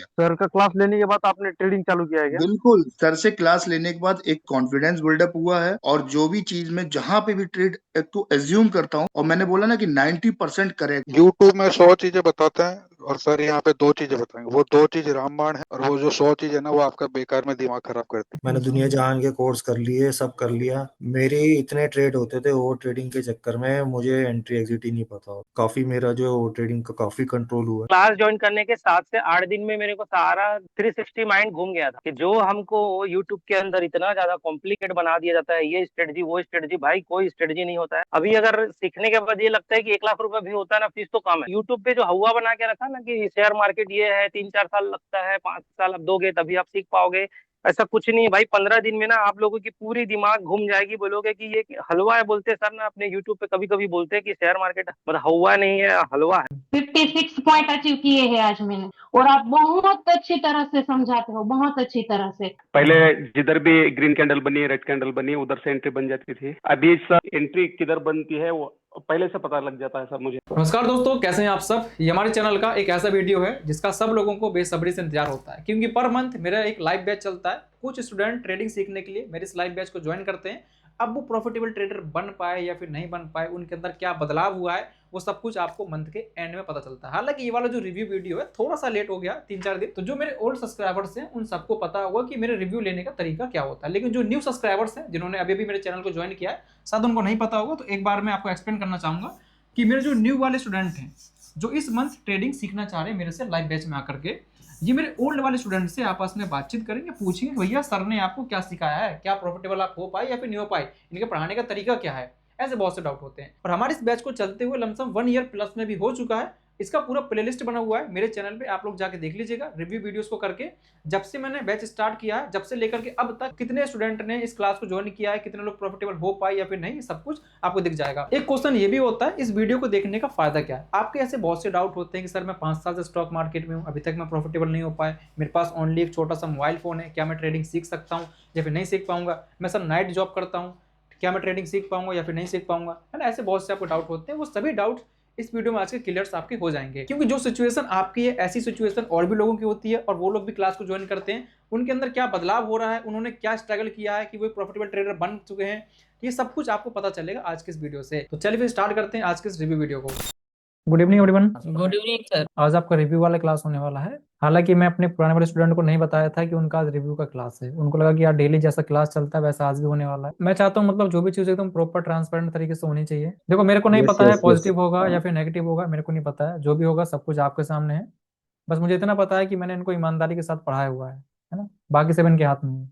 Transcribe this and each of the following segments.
Sir का class लेने के बाद आपने ट्रेडिंग चालू किया है क्या? बिल्कुल, सर से क्लास लेने के बाद एक कॉन्फिडेंस बिल्डअप हुआ है, और जो भी चीज मैं जहां पे भी ट्रेड एक तो एज्यूम करता हूँ, और मैंने बोला ना कि 90% करेक्ट। यूट्यूब में 100 चीजें बताते हैं और सर यहाँ पे 2 चीजें बताएंगे। वो 2 चीज रामबाण है, और वो जो 100 चीज है ना, वो आपका बेकार में दिमाग खराब करती है। मैंने दुनिया जहान के कोर्स कर लिए, सब कर लिया। मेरे इतने ट्रेड होते थे ओवर ट्रेडिंग के चक्कर में, मुझे एंट्री एग्जिट ही नहीं पता। काफी मेरा जो ओवर ट्रेडिंग का काफी कंट्रोल हुआ। क्लास ज्वाइन करने के 7 से 8 दिन में मेरे को सारा 360 माइंड घूम गया था कि जो हमको यूट्यूब के अंदर इतना ज्यादा कॉम्प्लिकेट बना दिया जाता है, ये स्ट्रेटजी वो स्ट्रेटजी, भाई कोई स्ट्रेटजी नहीं होता है। अभी अगर सीखने के बाद ये लगता है कि 1 लाख रुपए भी होता है ना, फीस तो कम है। यूट्यूब पे जो हवा बना के रखा ना कि शेयर मार्केट ये है, 3-4 साल लगता है, 5 साल अब दोगे तभी आप सीख पाओगे, ऐसा कुछ नहीं है भाई। 15 दिन में ना आप लोगों की पूरी दिमाग घूम जाएगी। बोलोगे कि ये हलवा है, बोलते हैं सर ना अपने यूट्यूब पे कभी कभी बोलते हैं कि शेयर मार्केट मतलब हवा नहीं है, हलवा है। 56 पॉइंट अचीव किए हैं आज मैंने, और आप बहुत अच्छी तरह से समझाते हो, बहुत अच्छी तरह से। पहले जिधर भी ग्रीन कैंडल बनी, रेड कैंडल बनी, उधर से एंट्री बन जाती थी। अभी सर एंट्री किधर बनती है वो पहले से पता लग जाता है सर मुझे। नमस्कार दोस्तों, कैसे हैं आप सब। ये हमारे चैनल का एक ऐसा वीडियो है जिसका सब लोगों को बेसब्री से इंतजार होता है, क्योंकि पर मंथ मेरा एक लाइव बैच चलता है। कुछ स्टूडेंट ट्रेडिंग सीखने के लिए मेरे इस लाइव बैच को ज्वाइन करते हैं। अब वो प्रॉफिटेबल ट्रेडर बन पाए या फिर नहीं बन पाए, उनके अंदर क्या बदलाव हुआ है, वो सब कुछ आपको मंथ के एंड में पता चलता है। हालांकि ये वाला जो रिव्यू वीडियो है थोड़ा सा लेट हो गया, 3-4 दिन। तो जो मेरे ओल्ड सब्सक्राइबर्स हैं उन सबको पता होगा कि मेरे रिव्यू लेने का तरीका क्या होता है, लेकिन जो न्यू सब्सक्राइबर्स हैं जिन्होंने अभी भी मेरे चैनल को ज्वाइन किया है, शायद उनको नहीं पता होगा। तो एक बार मैं आपको एक्सप्लेन करना चाहूंगा कि मेरे जो न्यू वाले स्टूडेंट हैं जो इस मंथ ट्रेडिंग सीखना चाह रहे हैं मेरे से लाइव बैच में आकर के, ये मेरे ओल्ड वाले स्टूडेंट से आपस में बातचीत करेंगे, पूछेंगे भैया सर ने आपको क्या सिखाया है, क्या प्रॉफिटेबल आप हो पाए या फिर नहीं हो पाए, इनके पढ़ाने का तरीका क्या है। ऐसे बहुत से डाउट होते हैं। और हमारे इस बैच को चलते हुए लमसम 1 ईयर प्लस में भी हो चुका है। इसका पूरा प्लेलिस्ट बना हुआ है मेरे चैनल पे, आप लोग जाके देख लीजिएगा रिव्यू वीडियोस को करके। जब से मैंने बैच स्टार्ट किया है, जब से लेकर के अब तक कितने स्टूडेंट ने इस क्लास को ज्वाइन किया है, कितने लोग प्रॉफिटेबल हो पाए या फिर नहीं, सब कुछ आपको दिख जाएगा। एक क्वेश्चन ये भी होता है, इस वीडियो को देखने का फायदा क्या है। आपके ऐसे बहुत से डाउट होते हैं कि सर मैं 5 साल से स्टॉक मार्केट में हूँ, अभी तक मैं प्रॉफिटेबल नहीं हो पाए, मेरे पास ओनली एक छोटा सा मोबाइल फोन है, क्या मैं ट्रेडिंग सीख सकता हूँ या फिर नहीं सीख पाऊंगा। मैं सर नाइट जॉब करता हूँ, क्या मैं ट्रेडिंग सीख पाऊंगा या फिर नहीं सीख पाऊंगा, है ना। ऐसे बहुत से आपको डाउट होते हैं। वो सभी डाउट इस वीडियो में आज के क्लियर्स आपके हो जाएंगे, क्योंकि जो सिचुएशन आपकी है ऐसी सिचुएशन और भी लोगों की होती है, और वो लोग भी क्लास को ज्वाइन करते हैं। उनके अंदर क्या बदलाव हो रहा है, उन्होंने क्या स्ट्रगल किया है कि वो प्रॉफिटेबल ट्रेडर बन चुके हैं, ये सब कुछ आपको पता चलेगा आज के इस वीडियो से। तो चलिए फिर स्टार्ट करते हैं आज के इस रिव्यू वीडियो को। Good evening everyone. Good evening sir. आज आपका रिव्यू वाला क्लास होने वाला है। हालांकि मैं अपने पुराने वाले स्टूडेंट को नहीं बताया था कि उनका आज रिव्यू का क्लास है। उनको लगा कि यार डेली जैसा क्लास चलता है वैसा आज भी होने वाला है। मैं चाहता हूँ मतलब जो भी चीज़ एकदम प्रॉपर ट्रांसपेरेंट तरीके से होनी चाहिए। देखो मेरे को नहीं पता है पॉजिटिव होगा या फिर नेगेटिव होगा, मेरे को नहीं पता है। जो भी होगा सब कुछ आपके सामने है। बस मुझे इतना पता है कि मैंने इनको ईमानदारी के साथ पढ़ाया हुआ है ना। बाकी सब इनके हाथ में है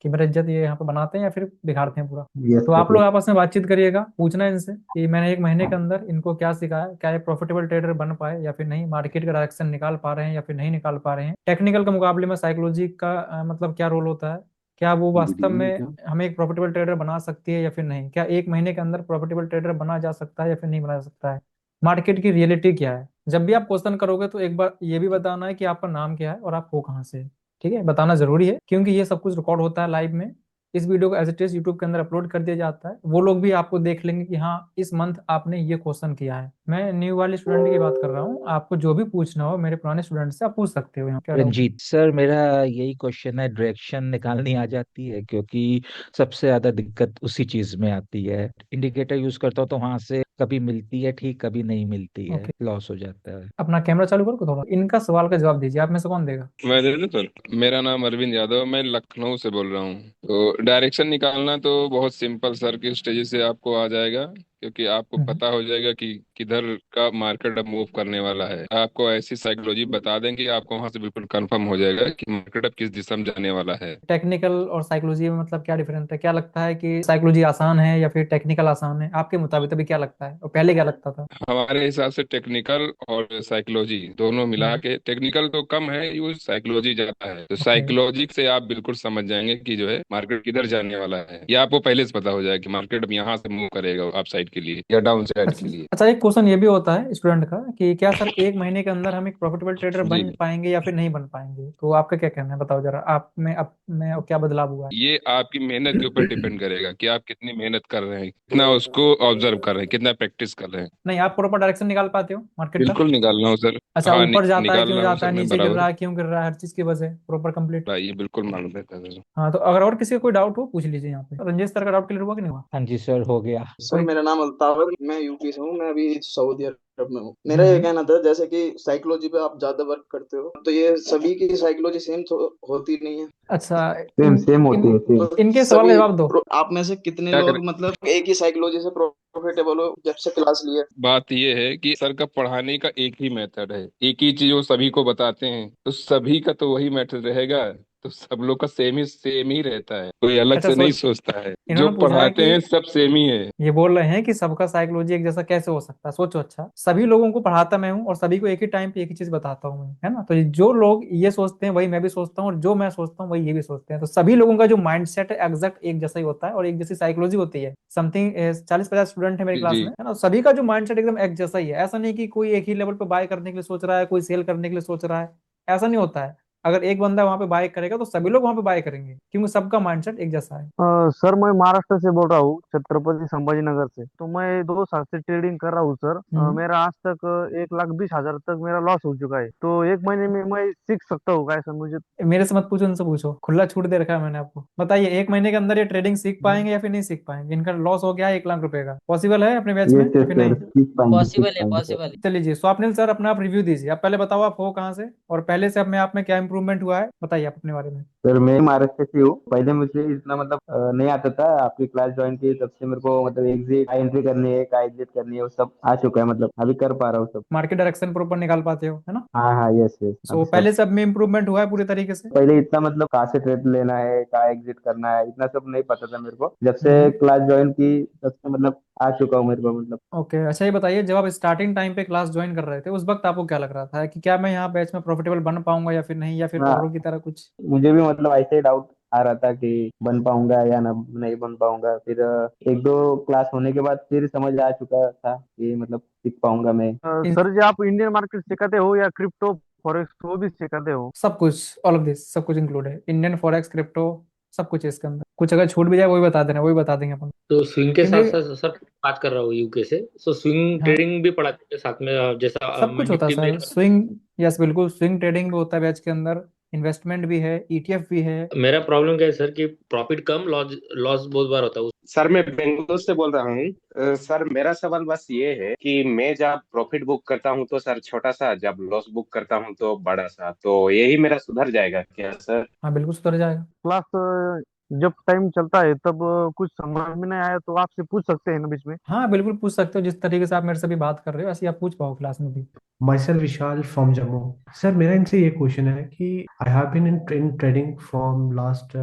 कि मेरा इज्जत ये यहाँ पे बनाते हैं या फिर बिगाड़ते हैं पूरा। तो आप लोग आपस में बातचीत करिएगा, पूछना इनसे कि मैंने 1 महीने के अंदर इनको क्या सिखाया, क्या ये प्रॉफिटेबल ट्रेडर बन पाए या फिर नहीं, मार्केट का डायरेक्शन निकाल पा रहे हैं या फिर नहीं निकाल पा रहे हैं, टेक्निकल के मुकाबले में साइकोलॉजी का मतलब क्या रोल होता है, क्या वो वास्तव में हमें एक प्रॉफिटेबल ट्रेडर बना सकती है या फिर नहीं, क्या 1 महीने के अंदर प्रॉफिटेबल ट्रेडर बना जा सकता है या फिर नहीं बना जा सकता है, मार्केट की रियलिटी क्या है। जब भी आप क्वेश्चन करोगे तो एक बार ये भी बताना है कि आपका नाम क्या है और आप हो कहाँ से। ठीक है, बताना जरूरी है, क्योंकि ये सब कुछ रिकॉर्ड होता है लाइव में। इस वीडियो को एज इट इज यूट्यूब के अंदर अपलोड कर दिया जाता है। वो लोग भी आपको देख लेंगे कि हाँ इस मंथ आपने ये क्वेश्चन किया है। मैं न्यू वाले स्टूडेंट की बात कर रहा हूँ। आपको जो भी पूछना हो मेरे पुराने स्टूडेंट से आप पूछ सकते हो। यहाँ क्या रंजीत सर, मेरा यही क्वेश्चन है, डायरेक्शन निकालनी आ जाती है? क्योंकि सबसे ज्यादा दिक्कत उसी चीज में आती है। इंडिकेटर यूज करता हूँ तो वहां से कभी मिलती है ठीक, कभी नहीं मिलती है, लॉस हो जाता है। अपना कैमरा चालू करो थोड़ा, इनका सवाल का जवाब दीजिए। आप में से कौन देगा? मैं दे दूं सर। मेरा नाम अरविंद यादव, मैं लखनऊ से बोल रहा हूँ। तो डायरेक्शन निकालना तो बहुत सिंपल सर की स्टेज से आपको आ जाएगा, क्योंकि आपको पता हो जाएगा कि किधर का मार्केट अब मूव करने वाला है। आपको ऐसी साइकोलॉजी बता देंगे, आपको वहां से बिल्कुल कंफर्म हो जाएगा कि मार्केट अब किस दिशा में जाने वाला है। टेक्निकल और साइकोलॉजी में मतलब क्या डिफरेंस है? क्या लगता है कि साइकोलॉजी आसान है या फिर टेक्निकल आसान है आपके मुताबिक? अभी क्या लगता है और पहले क्या लगता था? हमारे हिसाब से टेक्निकल और साइकोलॉजी दोनों मिला के, टेक्निकल तो कम है यूज, साइकोलॉजी ज्यादा है। तो साइकोलॉजी से आप बिल्कुल समझ जाएंगे कि जो है मार्केट किधर जाने वाला है। ये आपको पहले से पता हो जाएगा कि मार्केट अब यहाँ से मूव करेगा, आप साइड के लिए या डाउन साइड अच्छा के लिए। अच्छा, एक क्वेश्चन ये भी होता है स्टूडेंट का कि क्या सर एक महीने के अंदर हम एक प्रॉफिटेबल ट्रेडर जी बन पाएंगे या फिर नहीं बन पाएंगे? तो आपका क्या कहना है, बताओ जरा। आप में अब में क्या बदलाव हुआ है? ये आपकी मेहनत के ऊपर डिपेंड करेगा कि आप कितनी मेहनत कर रहे हैं, कितना उसको ऑब्जर्व कर रहे हैं, कितना प्रैक्टिस कर रहे हैं। नहीं, आप प्रॉपर डायरेक्शन निकाल पाते हो मार्केट का? बिल्कुल निकाल रहा हूँ सर। अच्छा, हाँ ऊपर जाता है निकाल क्यों रहा हूँ जाता सर है, मैं नीचे गिर बराबर। रहा है क्यों गिर रहा है, हर चीज की वजह प्रॉपर कंप्लीट। ये बिल्कुल मालूम रहता है सर। हाँ, तो अगर और किसी का कोई डाउट हो पूछ लीजिए यहाँ पे। रंजीत सर का डाउट क्लियर हुआ कि नहीं हुआ? हाँ जी सर, हो गया। सर कोई? मेरा नाम अल्ताफ है, मैं यूपी से हूँ, मैं अभी सऊदी अरब में हूँ। मेरा ये हम्म। कहना था, जैसे कि साइकोलॉजी पे आप ज्यादा वर्क करते हो, तो ये सभी की साइकोलॉजी सेम तो होती नहीं है। अच्छा, सेम सेम होती इन है सेम। तो इनके सवाल का सभी जवाब दो। आप में से कितने क्या करें, लोग मतलब एक ही साइकोलॉजी से प्रॉफिटेबल हो जब से क्लास लिए? बात ये है कि सर का पढ़ाने का एक ही मेथड है, एक ही चीज वो सभी को बताते हैं, तो सभी का तो वही मेथड रहेगा, तो सब लोग का सेम ही रहता है, कोई अलग अच्छा, से नहीं सोच, सोचता है। जो इन्होंने पूछा है पढ़ाते कि हैं सब सेम ही है। ये बोल रहे हैं कि सबका साइकोलॉजी एक जैसा कैसे हो सकता है। सोचो, अच्छा सभी लोगों को पढ़ाता मैं हूँ और सभी को एक ही टाइम पे एक ही चीज बताता हूँ मैं, है ना? तो जो लोग ये सोचते हैं वही मैं भी सोचता हूँ, और जो मैं सोचता हूँ वही ये भी सोचते हैं। तो सभी लोगों का जो माइंडसेट है एग्जैक्ट एक जैसा ही होता है और एक जैसी साइकोलॉजी होती है। समथिंग 40-50 स्टूडेंट है मेरी जी क्लास जी में, है ना? सभी का जो माइंडसेट एकदम एक जैसा ही है। ऐसा नहीं कि कोई एक ही लेवल पे बाय करने के लिए सोच रहा है, कोई सेल करने के लिए सोच रहा है। ऐसा नहीं होता है। अगर एक बंदा वहां पे बाय करेगा तो सभी लोग वहां पे बाय करेंगे, क्योंकि सबका माइंडसेट एक जैसा है। सर मैं महाराष्ट्र से बोल रहा हूँ, छत्रपति संभाजी नगर से। तो मैं 2 साल से ट्रेडिंग कर रहा हूँ सर। मेरा आज तक 1,20,000 तक मेरा लॉस हो चुका है। तो एक महीने में मैं सीख सकता हूँ क्या सर? मुझे मेरे से मत पूछो, उनसे पूछो। खुला छूट दे रखा है मैंने आपको। बताइए, एक महीने के अंदर ये ट्रेडिंग सीख पाएंगे या फिर नहीं सीख पाएंगे? इनका लॉस हो गया है 1 लाख रुपए का। पॉसिबल है अपने बैच में यस या यस फिर सर, नहीं? सीख पाएंगे सीख पॉसिबल है, पाएंगे सर। पॉसिबल है। चलिए जी, स्वप्निल सर अपना आप रिव्यू दीजिए। आप पहले बताओ आप हो कहाँ से और पहले से अब में आप में क्या इंप्रूवमेंट हुआ है, बताइए आप अपने बारे में। सर मैं महाराष्ट्र से हूँ। पहले मुझे इतना मतलब नहीं आता था। आपकी क्लास ज्वाइन की तब से मेरे को मतलब एग्जिट एंट्री करनी है, का एग्जिट करनी है, वो सब आ चुका है। मतलब अभी कर पा रहा हूँ सब। मार्केट डायरेक्शन प्रॉपर निकाल पाते हो, है ना? हाँ हाँ, यस यस, सो अभी सब। पहले से अब में इंप्रूवमेंट हुआ है पूरे तरीके से? पहले इतना मतलब कहाँ से ट्रेड लेना है, कहाँ एग्जिट करना है, इतना सब नहीं पता था मेरे को। जब से हम्म। क्लास ज्वाइन की तब से मतलब आ चुका हूँ मेरे को मतलब। ओके, अच्छा ये बताइए, जब आप स्टार्टिंग टाइम पे क्लास ज्वाइन कर रहे थे उस वक्त आपको क्या लग रहा था कि क्या मैं यहाँ बैच में प्रॉफिटेबल बन पाऊंगा या फिर नहीं, या फिर औरों की हाँ, तरह कुछ? मुझे भी मतलब ऐसे ही डाउट आ रहा था कि बन पाऊंगा या ना नहीं बन पाऊंगा। फिर 1-2 क्लास होने के बाद फिर समझ आ चुका था कि मतलब सीख पाऊंगा मैं। सर जी आप इंडियन मार्केट सिखाते हो या क्रिप्टो फॉरेक्स वो भी सिखाते हो? सब कुछ, ऑल ऑफ दिस, सब कुछ इंक्लूड है। इंडियन फॉरेक्स, क्रिप्टो, सब कुछ है इसके अंदर। कुछ अगर छूट भी जाए वही बता देना, वही बता देंगे अपन। तो स्विंग के साथ क्योंकि साथ सर, बात कर रहा हूँ यूके से, सो स्विंग हाँ, ट्रेडिंग भी पढ़ाते हैं साथ में, जैसा सब मैं कुछ होता है निफ्टी में सर। करता हूँ। स्विंग, यस बिल्कुल, स्विंग ट्रेडिंग भी होता है बैच के अंदर। इन्वेस्टमेंट भी है, ईटीएफ भी है। मेरा प्रॉब्लम क्या है सर कि प्रॉफिट कम, लॉस लॉस बहुत बार होता है। सर मैं बेंगलोर से बोल रहा हूँ। सर मेरा सवाल बस ये है कि मैं जब प्रॉफिट बुक करता हूँ तो सर छोटा सा, जब लॉस बुक करता हूँ तो बड़ा सा, तो यही मेरा सुधर जाएगा क्या सर? हाँ बिल्कुल सुधर जाएगा। क्लास जब टाइम चलता है तब कुछ समझ में नहीं आया तो आपसे पूछ सकते हैं ना बीच में? हाँ बिल्कुल पूछ सकते हो, जिस तरीके से आप मेरे से भी बात कर रहे हो ऐसे ही आप पूछ पाओ क्लास में भी। Myself Vishal from Jammu. Sir मेरा इनसे ये क्वेश्चन है कि I have been in trading from last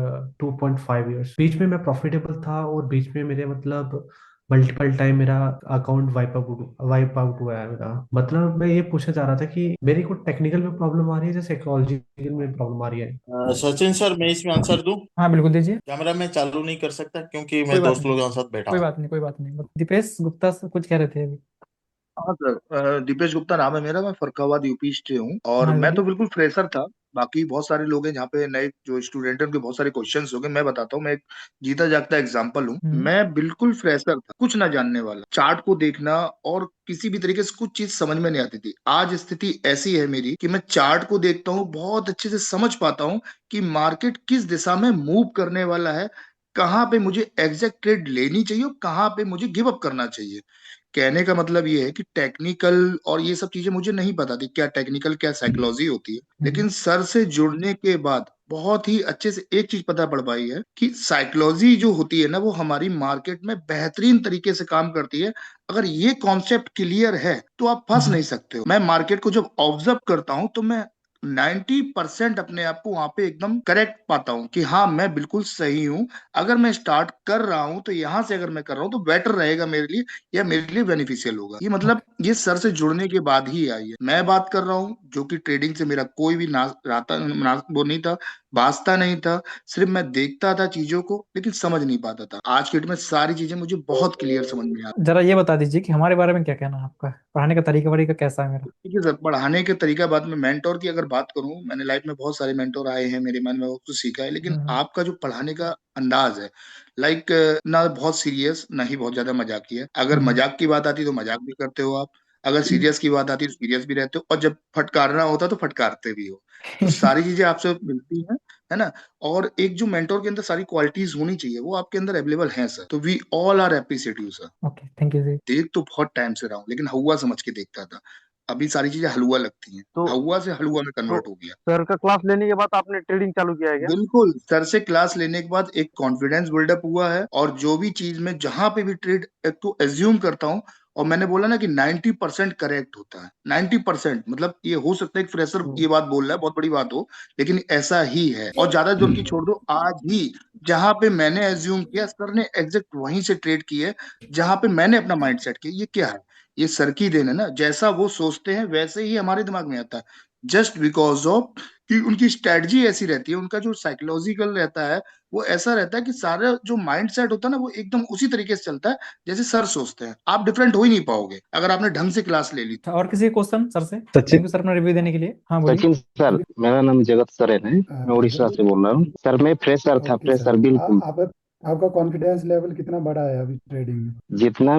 2.5 years. बीच में मैं प्रॉफिटेबल था और बीच में मेरे मतलब मल्टीपल टाइम मेरा अकाउंट वाइप आउट हुआ है मेरा। मतलब मैं ये पूछना चाह रहा था कि मेरी को टेक्निकल में प्रॉब्लम आ रही है या साइकोलॉजिकल में प्रॉब्लम आ रही है? सचिन सर, मैं इसमें आंसर दूं? हाँ बिल्कुल दीजिए। कैमरा मैं चालू नहीं कर सकता क्योंकि कोई मैं बात दोस्त नहीं, लोगों के साथ बैठा कोई हूँ। बात नहीं, कोई बात नहीं। दीपेश गुप्ता कुछ कह रहे थे अभी। हाँ सर, दीपेश गुप्ता नाम है मेरा। मैं फरुखाबाद यूपी से हूँ और हाँ मैं तो बोलिए। बिल्कुल फ्रेशर था। बाकी बहुत सारे लोग हैं जहाँ पे नए जो स्टूडेंट हैं उनके बहुत सारे क्वेश्चंस हो गए। मैं बताता हूँ, मैं एक जीता जागता एग्जांपल हूँ। मैं बिल्कुल फ्रेशर था, कुछ ना जानने वाला। चार्ट को देखना और किसी भी तरीके से कुछ चीज समझ में नहीं आती थी। आज स्थिति ऐसी है मेरी कि मैं चार्ट को देखता हूँ, बहुत अच्छे से समझ पाता हूँ कि मार्केट किस दिशा में मूव करने वाला है, कहाँ पे मुझे एग्जैक्ट ट्रेड लेनी चाहिए और कहाँ पे मुझे गिव अप करना चाहिए। कहने का मतलब ये है कि टेक्निकल और ये सब चीजें मुझे नहीं पता थी, क्या टेक्निकल क्या साइकोलॉजी होती है। लेकिन सर से जुड़ने के बाद बहुत ही अच्छे से एक चीज पता पड़ पाई है कि साइकोलॉजी जो होती है ना, वो हमारी मार्केट में बेहतरीन तरीके से काम करती है। अगर ये कॉन्सेप्ट क्लियर है तो आप फंस नहीं सकते हो। मैं मार्केट को जब ऑब्जर्व करता हूं तो मैं 90% अपने आप को वहां पे एकदम करेक्ट पाता हूँ कि हाँ मैं बिल्कुल सही हूँ। अगर मैं स्टार्ट कर रहा हूँ तो यहाँ से अगर मैं कर रहा हूँ तो बेटर रहेगा मेरे लिए, या मेरे लिए बेनिफिशियल होगा। ये मतलब ये सर से जुड़ने के बाद ही आई है। मैं बात कर रहा हूँ जो कि ट्रेडिंग से मेरा कोई भी वो नहीं था। वास्ता नहीं था, सिर्फ मैं देखता था चीजों को लेकिन समझ नहीं पाता था। आज के डेट में सारी चीजें मुझे बहुत क्लियर समझ में आती जरा ये बता दीजिए कि हमारे बारे में क्या कहना है आपका, पढ़ाने का तरीका वरीका कैसा है मेरा। है। ठीक है सर, पढ़ाने के तरीका बाद में मेंटोर की अगर बात करूं, मैंने लाइफ में बहुत सारे मेंटोर आए हैं मेरे मन में, बहुत कुछ सीखा है, लेकिन आपका जो पढ़ाने का अंदाज है, लाइक ना बहुत सीरियस ना ही बहुत ज्यादा मजाकी है। अगर मजाक की बात आती है तो मजाक भी करते हो आप, अगर सीरियस की बात आती है तो सीरियस भी रहते हो, और जब फटकारना होता है तो फटकारते भी हो। तो सारी चीजें आपसे मिलती हैं, है ना। और एक जो मेंटोर के अंदर सारी क्वालिटीज होनी चाहिए वो आपके अंदर अवेलेबल हैं सर, तो we all are appreciate you sir. Okay, thank you जी। देख तो बहुत टाइम से रहा हूँ लेकिन हवा समझ के देखता था, अभी सारी चीजें हलवा लगती हैं, तो हवा से हलवा में कन्वर्ट हो गया। सर का क्लास लेने के बाद आपने ट्रेडिंग चालू किया है क्या? बिल्कुल सर से क्लास लेने के बाद एक कॉन्फिडेंस बिल्डअप हुआ है, और जो भी चीज में जहां पे भी ट्रेड एक तो एज्यूम करता हूँ, और मैंने बोला ना कि 90% करेक्ट होता है। 90% मतलब ये हो सकता है एक फ्रेशर ये बात बोल रहा है बहुत बड़ी बात हो, लेकिन ऐसा ही है। और ज्यादा जोर की छोड़ दो, आज ही जहां पे मैंने एज्यूम किया सर ने एग्जैक्ट वहीं से ट्रेड किए जहां पे मैंने अपना माइंड सेट किया। ये क्या है, ये सर की देन है ना, जैसा वो सोचते हैं वैसे ही हमारे दिमाग में आता है, जस्ट बिकॉज ऑफ कि उनकी स्ट्रेटजी ऐसी रहती है, उनका जो साइकोलॉजिकल रहता है वो ऐसा रहता है कि सारा जो माइंड सेट होता है ना वो एकदम उसी तरीके से चलता है जैसे सर सोचते हैं। आप डिफरेंट हो ही नहीं पाओगे अगर आपने ढंग से क्लास ले ली। अच्छा, और किसी क्वेश्चन सर से? सचिन थैंक यू सर अपना रिव्यू देने के लिए। हाँ बोलिए। सचिन सर, मेरा नाम जगत सरन है, मैं उड़ीसा से बोल रहा हूँ सर। मैं फ्रेशर था, ओके फ्रेशर सर, बिल्कुल। आप आपका कॉन्फिडेंस लेवल कितना बड़ा है अभी ट्रेडिंग में? जितना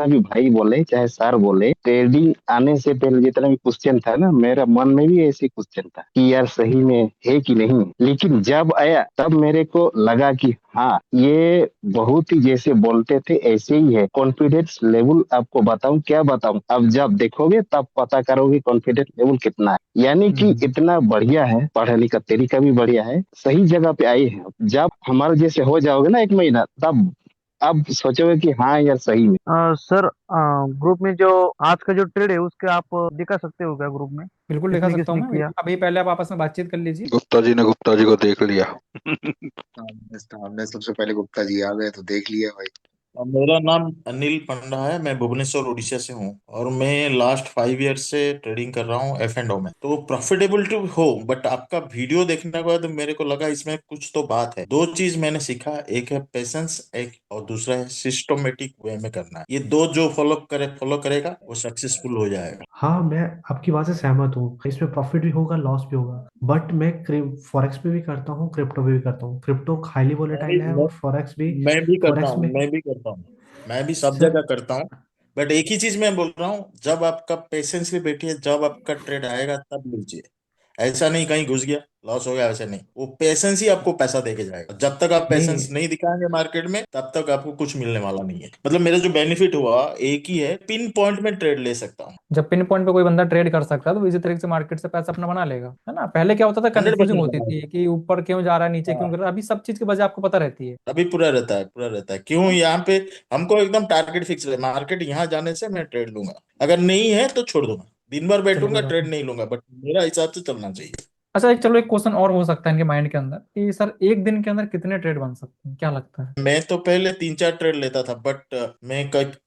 भी भाई बोले चाहे सर बोले, ट्रेडिंग आने से पहले जितना भी क्वेश्चन था ना, मेरा मन में भी ऐसे क्वेश्चन था कि यार सही में है कि नहीं। लेकिन जब आया तब मेरे को लगा कि हाँ, ये बहुत ही जैसे बोलते थे ऐसे ही है। कॉन्फिडेंस लेवल आपको बताऊं क्या बताऊं, अब जब देखोगे तब पता करोगे कॉन्फिडेंस लेवल कितना है। यानी कि इतना बढ़िया है, पढ़ने का तरीका भी बढ़िया है, सही जगह पे आए हैं। जब हमारे जैसे हो जाओगे ना 1 महीना, तब अब सोचोगे कि हाँ यार सही में। सर, ग्रुप में जो आज का जो ट्रेड है उसके आप दिखा सकते हो क्या ग्रुप में? बिल्कुल दिखा किसने सकता हूँ किसने मैं। किया? अभी पहले आप आपस में बातचीत कर लीजिए। गुप्ता जी को देख लिया। सामने सबसे पहले गुप्ता जी आ गए तो देख लिया भाई। मेरा नाम अनिल पंडा है, मैं भुवनेश्वर उड़ीसा से हूँ और मैं लास्ट 5 ईयर से ट्रेडिंग कर रहा हूँ F&O में। तो प्रॉफिटेबिलिटी हो, बट आपका वीडियो देखने के बाद मेरे को लगा इसमें कुछ तो बात है। 2 चीज मैंने सीखा, एक है पेशेंस, एक और दूसरा है सिस्टमेटिक वे में करना है। ये दो जो फॉलो करेगा वो सक्सेसफुल हो जाएगा। हाँ, मैं आपकी बात से सहमत हूँ। इसमें प्रॉफिट भी होगा, लॉस भी होगा, बट मैं फॉरेक्स पे भी करता हूँ, क्रिप्टो पे भी करता हूँ। क्रिप्टो हाईली वोलेटाइल है और फॉरेक्स भी। फॉरेक्स में मैं भी सब सर जगह करता हूँ। बट एक ही चीज मैं बोल रहा हूँ, जब आपका पेशेंसली बैठिए, जब आपका ट्रेड आएगा तब लीजिए। ऐसा नहीं कहीं घुस गया लॉस हो गया, वैसे नहीं। वो पेशेंस ही आपको पैसा देके जाएगा। जब तक आप पेशेंस नहीं, नहीं दिखाएंगे मार्केट में, तब तक आपको कुछ मिलने वाला नहीं है। मतलब मेरा जो बेनिफिट हुआ एक ही है, पिन पॉइंट में ट्रेड ले सकता हूँ। जब पिन पॉइंट पे कोई बंदा ट्रेड कर सकता है तो इसी तरीके से मार्केट से पैसा अपना बना लेगा, है ना। पहले क्या होता था, कंफ्यूजिंग 100% होती थी कि ऊपर क्यों जा रहा है, नीचे क्यों कर रहा है। अभी सब चीज की वजह आपको पता रहती है। अभी पूरा रहता है, पूरा रहता है। क्यों यहाँ पे हमको एकदम टारगेट फिक्स है, मार्केट यहाँ जाने से मैं ट्रेड लूंगा, अगर नहीं है तो छोड़ दूंगा। दिन भर चलिए कोई बैठूंगा, बात ट्रेड नहीं। नहीं लूंगा, बट मेरा हिसाब से चलना चाहिए। अच्छा, एक चलो एक क्वेश्चन और हो सकता है इनके माइंड के अंदर कि सर एक दिन के अंदर कितने ट्रेड बन सकते हैं, क्या लगता है? मैं तो पहले 3-4 ट्रेड लेता था, बट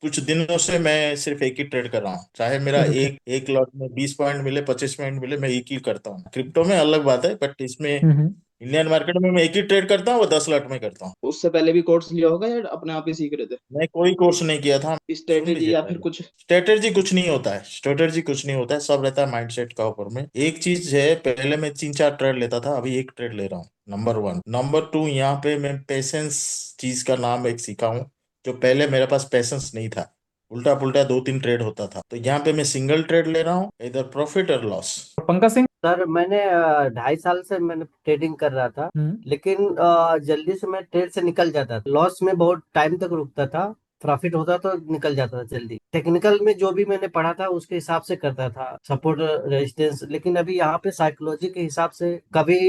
कुछ दिनों से मैं सिर्फ एक ही ट्रेड कर रहा हूँ। चाहे मेरा चलो क्या। एक एक लॉट में 20 पॉइंट मिले, 25 पॉइंट मिले, मैं एक ही करता हूँ। क्रिप्टो में अलग बात है, बट इसमें हम्म। इंडियन मार्केट में मैं एक ही ट्रेड करता हूँ, वो 10 लॉट में करता हूँ। उससे पहले भी कोर्स लिया होगा या अपने आप ही सीख रहे थे? मैं कोई कोर्स नहीं किया था। सुन स्ट्रेटेजी लीजिए या पहले, फिर कुछ? स्ट्रेटेजी कुछ नहीं होता है, स्ट्रेटेजी कुछ नहीं होता है, सब रहता है माइंडसेट का ऊपर में। एक चीज है, पहले मैं 3-4 ट्रेड लेता था, अभी एक ट्रेड ले रहा हूँ। नंबर 1। नंबर 2, यहाँ पे मैं पेशेंस चीज का नाम एक सीखा हूँ, जो पहले मेरे पास पेशेंस नहीं था। उल्टा पुल्टा 2-3 ट्रेड होता था, तो यहाँ पे मैं सिंगल ट्रेड ले रहा हूँ, इधर प्रॉफिट और लॉस। पंकज सिंह। सर, मैंने 2.5 साल से मैंने ट्रेडिंग कर रहा था, लेकिन जल्दी से मैं ट्रेड से निकल जाता था। लॉस में बहुत टाइम तक रुकता था, प्रॉफिट होता तो निकल जाता था जल्दी। टेक्निकल में जो भी मैंने पढ़ा था उसके हिसाब से करता था, सपोर्ट रेजिस्टेंस। लेकिन अभी यहाँ पे साइकोलॉजी के हिसाब से कभी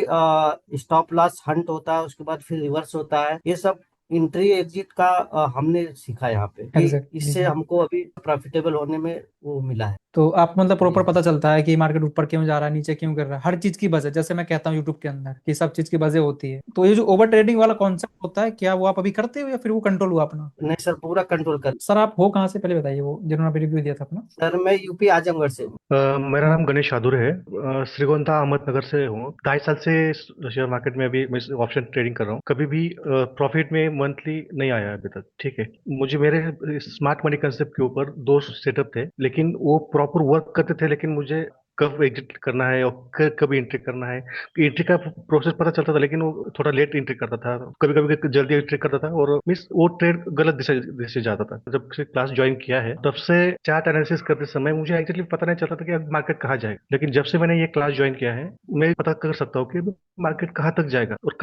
स्टॉप लॉस हंट होता है, उसके बाद फिर रिवर्स होता है। ये सब एंट्री एग्जिट का हमने सीखा यहाँ पे कि Exactly. इससे हमको अभी प्रॉफिटेबल होने में वो मिला है। तो आप मतलब प्रॉपर जी पता चलता है कि मार्केट ऊपर क्यों जा रहा है, नीचे क्यों गिर रहा है, हर चीज की वजह, जैसे मैं कहता हूँ यूट्यूब के अंदर कि सब चीज की वजह होती है। तो ये जो ओवर ट्रेडिंग वाला कॉन्सेप्ट होता है, क्या वो आप अभी करते हो या फिर वो कंट्रोल हुआ अपना? नहीं सर, पूरा कंट्रोल कर। सर आप हो कहाँ से, पहले बताइए, वो जिन्होंने अभी रिव्यू दिया था अपना। सर मैं यूपी आजमगढ़ से हूँ। मेरा नाम गणेश शादुर है। श्रीगोंदा अहमदनगर से हूँ। 2.5 साल से शेयर मार्केट में अभी मैं ऑप्शन ट्रेडिंग कर रहा हूँ। कभी भी प्रॉफिट में मंथली नहीं आया अभी तक। ठीक है, मुझे मेरे स्मार्ट मनी कंसेप्ट के ऊपर दो सेटअप थे, लेकिन वो प्रॉपर वर्क करते थे, लेकिन मुझे कब एग्जिट करना है और कब एंट्री करना है, एंट्री का प्रोसेस पता चलता था, लेकिन वो थोड़ा लेट एंट्री करता था, कभी कभी जल्दी एंट्री करता था, और मिस वो ट्रेड गलत दिशा दिशा जाता था। जब से क्लास ज्वाइन किया है तब से चार्ट एनालिसिस करते समय मुझे एक्चुअली पता नहीं चलता था कि अब मार्केट कहाँ जाएगा, लेकिन जब से मैंने ये क्लास ज्वाइन किया है मैं पता कर सकता हूँ कि मार्केट कहाँ तक जाएगा और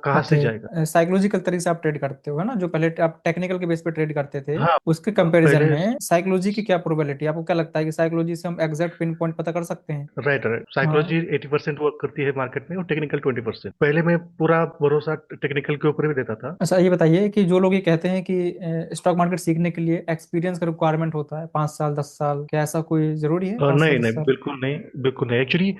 कहाँ से जाएगा। साइकोलॉजिकल तरीके से आप ट्रेड करते हो, है ना? जो पहले आप टेक्निकल के बेस पे ट्रेड करते थे, हाँ, उसके कंपैरिजन पहले में साइकोलॉजी की क्या प्रोबेबिलिटी, आपको क्या लगता है कि साइकोलॉजी से हम एग्जैक्ट पिन पॉइंट पता कर सकते हैं? राइट राइट, हाँ। साइकोलॉजी 80% वर्क करती है मार्केट में और टेक्निकल 20%। पहले मैं पूरा भरोसा टेक्निकल के ऊपर भी देता था। अच्छा ये बताइए कि जो लोग ये कहते हैं कि स्टॉक मार्केट सीखने के लिए एक्सपीरियंस का रिक्वायरमेंट होता है 5 साल 10 साल, क्या ऐसा कोई जरूरी है 5 साल नहीं 10 नहीं, साल? बिल्कुल नहीं, बिल्कुल नहीं। एक्चुअली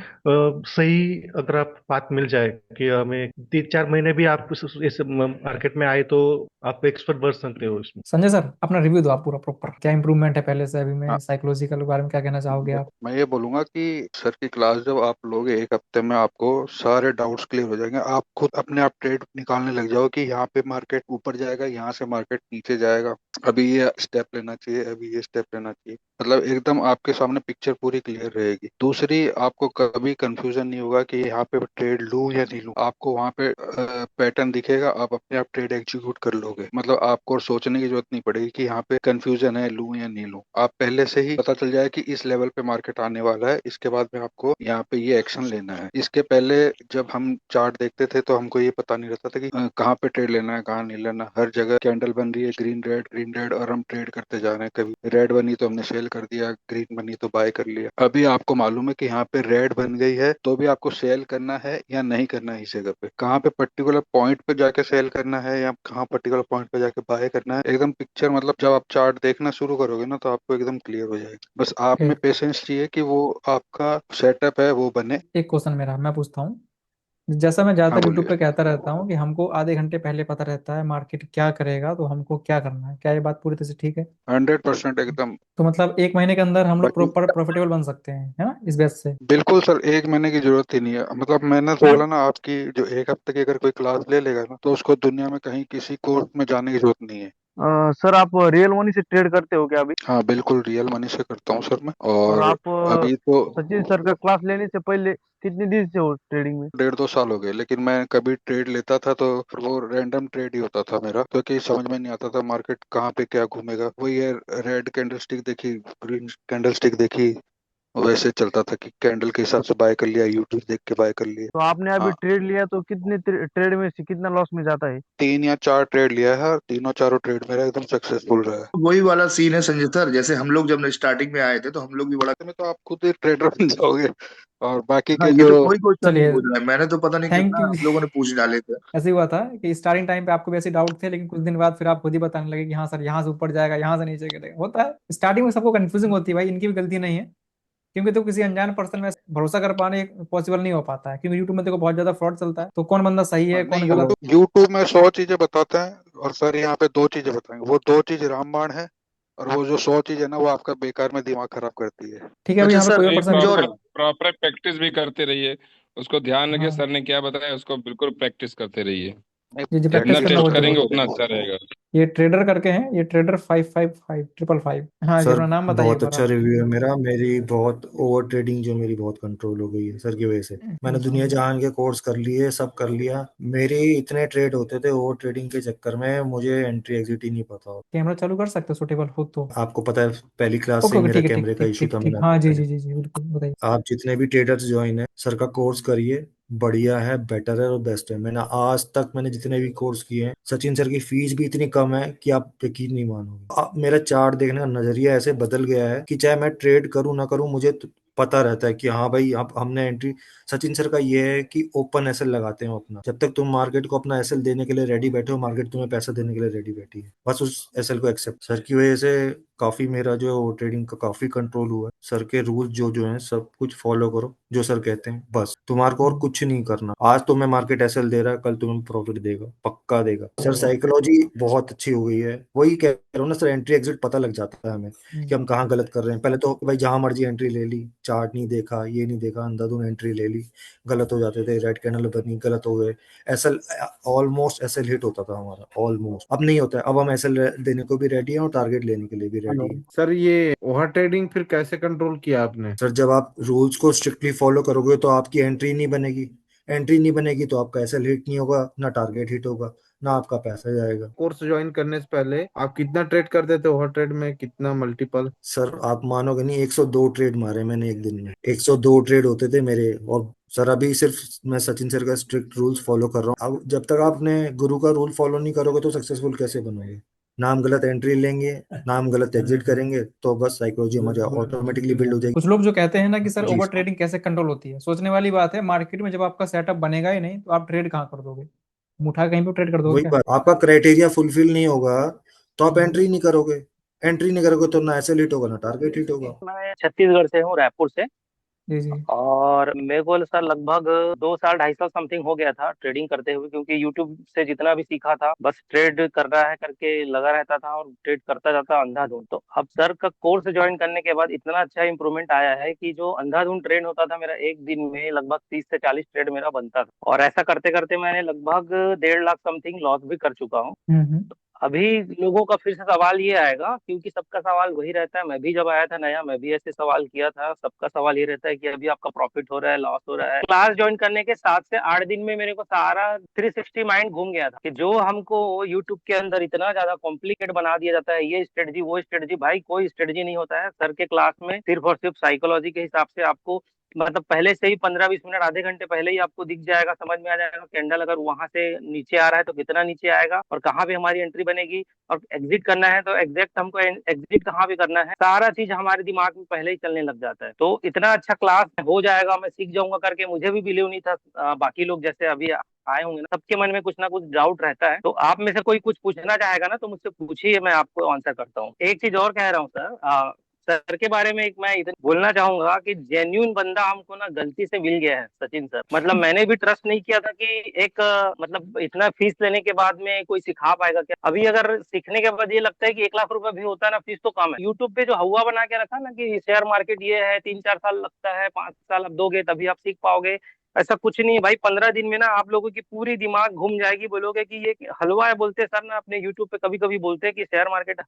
सही अगर आप बात मिल जाए कि हमें 3-4 महीने भी आप इस मार्केट में आए तो आप एक्सपर्ट बन सकते हो इसमें। संजय सर अपना रिव्यू दो आप पूरा प्रॉपर, क्या इंप्रूवमेंट है पहले से अभी में, हाँ, साइकोलॉजिकल के बारे में क्या कहना चाहोगे आप? मैं ये बोलूंगा कि सर की क्लास जब आप लोगे 1 हफ्ते में आपको सारे डाउट्स क्लियर हो जाएंगे। आप खुद अपने आप ट्रेड निकालने लग जाओ कि यहाँ पे मार्केट ऊपर जाएगा, यहाँ से मार्केट नीचे जाएगा, अभी ये स्टेप लेना चाहिए, अभी ये स्टेप लेना चाहिए। मतलब एकदम आपके सामने पिक्चर पूरी क्लियर रहेगी। दूसरी, आपको कभी कंफ्यूजन नहीं होगा कि यहाँ पे ट्रेड लूं या नहीं लूं। आपको वहाँ पे पैटर्न दिखेगा, आप अपने आप ट्रेड एग्जीक्यूट कर लोगे। मतलब आपको सोचने की जरूरत नहीं पड़ेगी कि यहाँ पे कंफ्यूजन है, लूं या नहीं लूं। आप पहले से ही पता चल जाए कि इस लेवल पे मार्केट आने वाला है, इसके बाद में आपको यहाँ पे ये एक्शन लेना है। इसके पहले जब हम चार्ट देखते थे तो हमको ये पता नहीं रहता था कि कहाँ पे ट्रेड लेना है, कहाँ नहीं लेना। हर जगह कैंडल बन रही है, ग्रीन रेड, और हम ट्रेड करते जा रहे हैं। कभी रेड बनी तो हमने सेल कर दिया, ग्रीन बनी तो बाय कर लिया। अभी आपको मालूम है कि यहाँ पे रेड बन गई है तो भी आपको सेल करना है या नहीं करना है। इस जगह पे कहाँ पे पर्टिकुलर पॉइंट पे जाके सेल करना है या कहाँ पर्टिकुलर पॉइंट पे जाके बाय करना है, एकदम पिक्चर, मतलब जब आप चार्ट देखना शुरू करोगे ना तो आपको एकदम क्लियर हो जाएगा। बस आप में पेशेंस चाहिए कि वो आपका सेटअप है वो बने। एक क्वेश्चन मेरा, मैं पूछता हूँ। जैसा मैं हाँ ज्यादातर यूट्यूब बोलिए। पे कहता रहता हूँ कि हमको आधे घंटे पहले पता रहता है मार्केट क्या करेगा, तो हमको क्या करना है, क्या ये बात पूरी तरह से ठीक है? 100% एकदम। तो मतलब 1 महीने के अंदर हम लोग बाकी प्रॉपर प्रॉफिटेबल बन सकते हैं, है ना, इस बेस से? बिल्कुल सर, 1 महीने की जरूरत ही नहीं है। मतलब मैंने तो बोला ना, आपकी जो 1 हफ्ते की अगर कोई क्लास ले लेगा ना तो उसको दुनिया में कहीं किसी कोर्स में जाने की जरूरत नहीं है। सर आप रियल मनी से ट्रेड करते हो क्या अभी? हाँ बिल्कुल, रियल मनी से करता हूँ सर मैं। और और आप अभी तो सचिन सर का क्लास लेने से पहले कितने दिन से हो ट्रेडिंग में? 1.5-2 साल हो गए, लेकिन मैं कभी ट्रेड लेता था तो वो रैंडम ट्रेड ही होता था मेरा, क्योंकि समझ में नहीं आता था मार्केट कहाँ पे क्या घूमेगा। वही है, रेड कैंडल स्टिक देखी, ग्रीन कैंडल स्टिक देखी, वैसे चलता था कि कैंडल के हिसाब से बाय कर लिया, यूट्यूब देख के बाय कर लिया। तो आपने अभी हाँ, ट्रेड लिया तो कितने ट्रेड में से कितना लॉस में जाता है? 3 या 4 ट्रेड लिया है और तीनों चारों ट्रेड मेरा एकदम सक्सेसफुल रहा है। वही वाला सीन है संजय सर, जैसे हम लोग जब स्टार्टिंग में आए थे तो हम लोग भी बड़ा। में तो आप खुद ही ट्रेडर बन जाओगे। और बाकी हाँ, के ये जो तो कोई क्वेश्चन नहीं चलिए, पूछ रहा है, मैंने तो पता नहीं थैंक कितना यू। आप लोगों ने पूछ डाले थे। ऐसे ही हुआ था कि स्टार्टिंग टाइम पे आपको भी ऐसे डाउट थे, लेकिन कुछ दिन बाद फिर आप खुद ही बताने लगे कि हाँ सर यहाँ से ऊपर जाएगा, यहाँ से नीचे गिरेगा। होता है स्टार्टिंग में, सबको कंफ्यूजिंग होती है भाई, इनकी भी गलती नहीं है, क्योंकि तो किसी अनजान पर्सन में भरोसा कर पाने पॉसिबल नहीं हो पाता है, क्योंकि यूट्यूब में देखो बहुत ज्यादा फ्रॉड चलता है, तो कौन बंदा सही है नहीं, कौन गलत? यूट्यूब में 100 चीजें बताते हैं और सर यहाँ पे 2 चीजें बताएंगे। वो 2 चीज रामबाण है, और वो जो 100 चीज है ना वो आपका बेकार में दिमाग खराब करती है। ठीक है, अभी अच्छा यहाँ पे सर, कोई और एक पर्सन चीज है? और प्रॉपर है। प्रॉपर प्रैक्टिस भी करते रहिए, उसको ध्यान रखिए, हाँ सर ने क्या बताया उसको बिल्कुल प्रैक्टिस करते रहिए। जी, प्रैक्टिस जितना करना टेस्ट बहुत करेंगे जरूरी उतना है। अच्छा रहेगा। ये ट्रेडर करके हैं, ये ट्रेडर 555 555। हाँ जी, सर अपना नाम बताइए एक बहुत बार अच्छा आप। रिव्यू है मेरा। मेरी बहुत ओवर ट्रेडिंग जो मेरी बहुत कंट्रोल हो गई है सर की वजह से। मैंने दुनिया जहान के कोर्स कर लिए, सब कर लिया, मेरे इतने ट्रेड होते थे ओवर ट्रेडिंग के चक्कर में, मुझे एंट्री एग्जिट ही नहीं पता हो। कैमरा चालू कर सकते हो सूटेबल हो तो? आपको पता है पहली क्लास से ओके ही ओके, मेरा ठीक है, ठीक कैमरे का ठीक इशू ठीक था, ठीक, मैंने हाँ आपको जी बताया। जी जी जी, बिल्कुल बताइए। आप जितने भी ट्रेडर्स ज्वाइन है सर का कोर्स करिए, बढ़िया है, बेटर है और बेस्ट है। मैंने जितने भी कोर्स किए हैं, सचिन सर की फीस भी इतनी कम है कि आप यकीन नहीं मानोगे। मेरा चार्ट देखने का नजरिया ऐसे बदल गया है कि चाहे मैं ट्रेड करूं ना करूं, मुझे पता रहता है कि हाँ भाई अब हमने एंट्री। सचिन सर का ये है कि ओपन एसएल लगाते हैं अपना, जब तक तुम मार्केट को अपना एसएल देने के लिए रेडी बैठे हो, मार्केट तुम्हें पैसा देने के लिए रेडी बैठी है, बस उस एसएल को एक्सेप्ट। सर की वजह से काफी मेरा जो ट्रेडिंग का काफी कंट्रोल हुआ है। सर के रूल्स जो जो हैं सब कुछ फॉलो करो, जो सर कहते हैं बस, तुम्हारे को और कुछ नहीं करना। आज तुम्हें मार्केट एसएल दे रहा है, कल तुम्हें प्रॉफिट देगा, पक्का देगा। सर साइकोलॉजी बहुत अच्छी हो गई है, वही कह रहा हूँ ना सर, एंट्री एग्जिट पता लग जाता है हमें कि हम कहाँ गलत कर रहे हैं। पहले तो भाई जहां मर्जी एंट्री ले ली, चार्ट नहीं देखा, ये नहीं देखा, अंधाधुंध एंट्री ले ली, गलत हो जाते थे, रेड कैंडल बनी, गलत हो गए। एसएल ऑलमोस्ट एसएल हिट होता था हमारा, ऑलमोस्ट। अब नहीं होता है, अब हम एसएल देने को भी रेडी हैं और टारगेट लेने के लिए भी रेडी हेलो है। सर, ये ओवर ट्रेडिंग फिर कैसे कंट्रोल किया आपने? सर जब आप रूल्स को स्ट्रिक्टली फॉलो करोगे तो आपकी एंट्री नहीं बनेगी, एंट्री नहीं बनेगी तो आपका एसएल हिट नहीं होगा, ना टारगेट हिट होगा, ना आपका पैसा जाएगा। कोर्स ज्वाइन करने से पहले आप कितना ट्रेड करते थे? ओवर ट्रेड में कितना मल्टीपल? सर आप मानोगे नहीं, 102 ट्रेड मारे मैंने एक दिन में, 102 ट्रेड होते थे मेरे। और सर अभी सिर्फ मैं सचिन सर का स्ट्रिक्ट रूल्स फॉलो कर रहा हूँ। अब जब तक आप अपने गुरु का रूल फॉलो नहीं करोगे तो सक्सेसफुल कैसे बनोगे? नाम गलत एंट्री लेंगे, नाम गलत एग्जिट करेंगे, तो बस साइकोलॉजी हमारी ऑटोमेटिकली बिल्ड हो जाएगी। कुछ लोग जो कहते हैं ना कि सर जी ओवर सर। ट्रेडिंग कैसे कंट्रोल होती है, सोचने वाली बात है। मार्केट में जब आपका सेटअप बनेगा ही नहीं तो आप ट्रेड कहाँ कर दोगे? मुठा कहीं पे ट्रेड कर दोगे वही क्या? बात, आपका क्राइटेरिया फुलफिल नहीं होगा तो आप एंट्री नहीं करोगे, एंट्री नहीं करोगे तो ना एसएल हिट होगा ना टारगेट हिट होगा। मैं छत्तीसगढ़ से हूँ, रायपुर से। जी जी। और मेरे को सर लगभग 2 साल 2.5 साल समथिंग हो गया था ट्रेडिंग करते हुए, क्योंकि यूट्यूब से जितना भी सीखा था बस ट्रेड कर रहा है करके लगा रहता था और ट्रेड करता जाता अंधाधुंध। तो अब सर का कोर्स ज्वाइन करने के बाद इतना अच्छा इंप्रूवमेंट आया है कि जो अंधाधुंध ट्रेड होता था मेरा, एक दिन में लगभग 30 से 40 ट्रेड मेरा बनता था। और ऐसा करते करते मैंने लगभग 1.5 लाख समथिंग लॉस भी कर चुका हूँ। अभी लोगों का फिर से सवाल ये आएगा, क्योंकि सबका सवाल वही रहता है। मैं भी जब आया था नया, मैं भी ऐसे सवाल किया था। सबका सवाल ये रहता है कि अभी आपका प्रॉफिट हो रहा है, लॉस हो रहा है। क्लास ज्वाइन करने के 7 से 8 दिन में मेरे को सारा 360 माइंड घूम गया था कि जो हमको यूट्यूब के अंदर इतना ज्यादा कॉम्प्लिकेट बना दिया जाता है, ये स्ट्रेटजी वो स्ट्रेटजी, भाई कोई स्ट्रेटजी नहीं होता है। सर के क्लास में सिर्फ और सिर्फ साइकोलॉजी के हिसाब से आपको, मतलब पहले से ही 15-20 मिनट आधे घंटे पहले ही आपको दिख जाएगा, समझ में आ जाएगा कैंडल अगर वहां से नीचे आ रहा है तो कितना नीचे आएगा और कहाँ पे हमारी एंट्री बनेगी। और एग्जिट करना है तो एग्जैक्ट हमको एग्जिट कहाँ पे करना है, सारा चीज हमारे दिमाग में पहले ही चलने लग जाता है। तो इतना अच्छा क्लास हो जाएगा, मैं सीख जाऊंगा करके मुझे भी बिलीव नहीं था। बाकी लोग जैसे अभी आए होंगे ना, सबके मन में कुछ ना कुछ डाउट रहता है। तो आप में से कोई कुछ पूछना चाहेगा ना तो मुझसे पूछिए, मैं आपको आंसर करता हूँ। एक चीज और कह रहा हूँ सर, सर के बारे में एक मैं इतना बोलना चाहूंगा कि जेन्यून बंदा हमको ना गलती से मिल गया है सचिन सर। मतलब मैंने भी ट्रस्ट नहीं किया था कि एक मतलब इतना फीस लेने के बाद में कोई सिखा पाएगा क्या। अभी अगर सीखने के बाद ये लगता है कि 1 लाख रुपए भी होता है ना, फीस तो कम है। यूट्यूब पे जो हवा बना के रखा ना कि शेयर मार्केट ये है, 3-4 साल लगता है, 5 साल अब दोगे तभी आप सीख पाओगे, ऐसा कुछ नहीं है भाई। 15 दिन में ना आप लोगों की पूरी दिमाग घूम जाएगी। बोलोगे कि ये हलवा है, बोलते सर ना अपने यूट्यूब पे कभी कभी बोलते हैं कि शेयर मार्केट